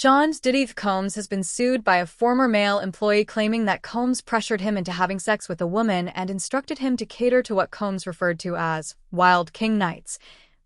Diddy Combs has been sued by a former male employee claiming that Combs pressured him into having sex with a woman and instructed him to cater to what Combs referred to as Wild King Nights,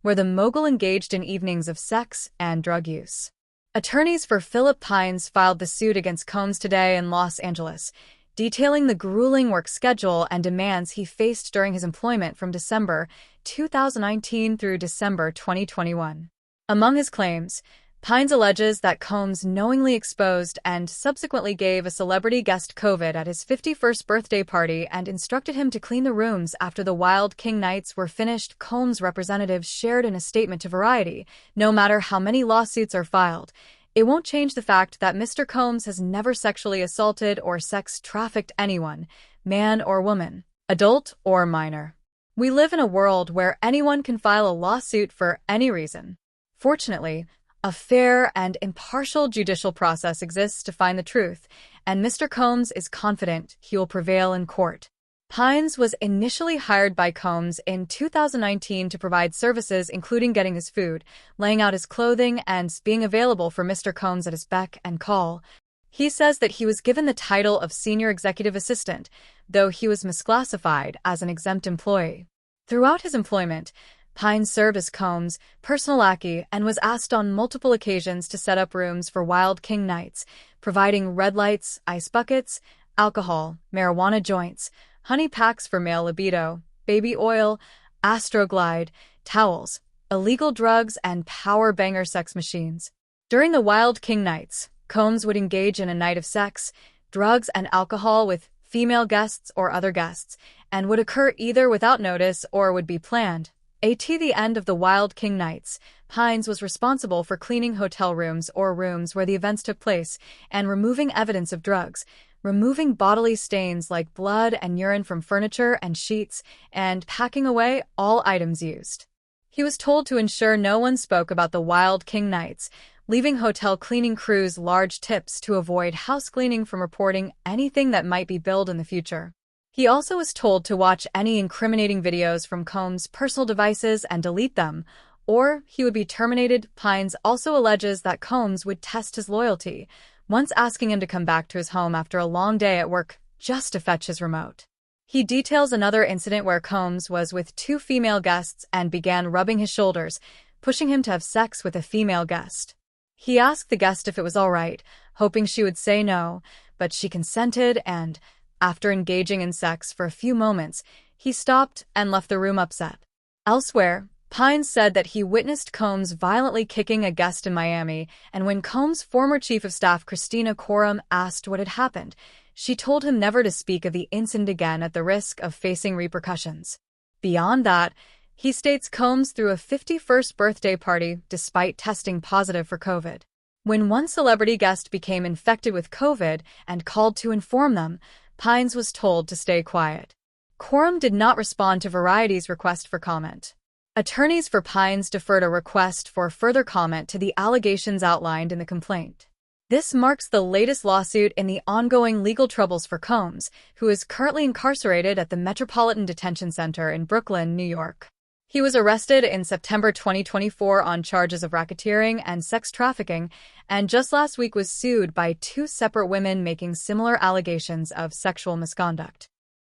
where the mogul engaged in evenings of sex and drug use. Attorneys for Philip Pines filed the suit against Combs today in Los Angeles, detailing the grueling work schedule and demands he faced during his employment from December 2019 through December 2021. Among his claims, Pines alleges that Combs knowingly exposed and subsequently gave a celebrity guest COVID at his 51st birthday party and instructed him to clean the rooms after the Wild King Nights were finished. Combs' representatives shared in a statement to Variety, "No matter how many lawsuits are filed, it won't change the fact that Mr. Combs has never sexually assaulted or sex-trafficked anyone, man or woman, adult or minor. We live in a world where anyone can file a lawsuit for any reason. Fortunately, a fair and impartial judicial process exists to find the truth, and Mr. Combs is confident he will prevail in court." Pines was initially hired by Combs in 2019 to provide services including getting his food, laying out his clothing, and being available for Mr. Combs at his beck and call. He says that he was given the title of Senior Executive Assistant, though he was misclassified as an exempt employee. Throughout his employment, Pines served as Combs' personal lackey and was asked on multiple occasions to set up rooms for Wild King Nights, providing red lights, ice buckets, alcohol, marijuana joints, honey packs for male libido, baby oil, Astroglide, towels, illegal drugs, and power banger sex machines. During the Wild King Nights, Combs would engage in a night of sex, drugs, and alcohol with female guests or other guests, and would occur either without notice or would be planned. At the end of the Wild King Nights, Pines was responsible for cleaning hotel rooms or rooms where the events took place and removing evidence of drugs, removing bodily stains like blood and urine from furniture and sheets, and packing away all items used. He was told to ensure no one spoke about the Wild King Nights, leaving hotel cleaning crews large tips to avoid house cleaning from reporting anything that might be billed in the future. He also was told to watch any incriminating videos from Combs' personal devices and delete them, or he would be terminated. Pines also alleges that Combs would test his loyalty, once asking him to come back to his home after a long day at work just to fetch his remote. He details another incident where Combs was with two female guests and began rubbing his shoulders, pushing him to have sex with a female guest. He asked the guest if it was all right, hoping she would say no, but she consented and, after engaging in sex for a few moments, he stopped and left the room upset. Elsewhere, Pines said that he witnessed Combs violently kicking a guest in Miami, and when Combs' former chief of staff Christina Coram asked what had happened, she told him never to speak of the incident again at the risk of facing repercussions. Beyond that, he states Combs threw a 51st birthday party despite testing positive for COVID. When one celebrity guest became infected with COVID and called to inform them, Pines was told to stay quiet. Coram did not respond to Variety's request for comment. Attorneys for Pines deferred a request for further comment to the allegations outlined in the complaint. This marks the latest lawsuit in the ongoing legal troubles for Combs, who is currently incarcerated at the Metropolitan Detention Center in Brooklyn, New York. He was arrested in September 2024 on charges of racketeering and sex trafficking, and just last week was sued by two separate women making similar allegations of sexual misconduct.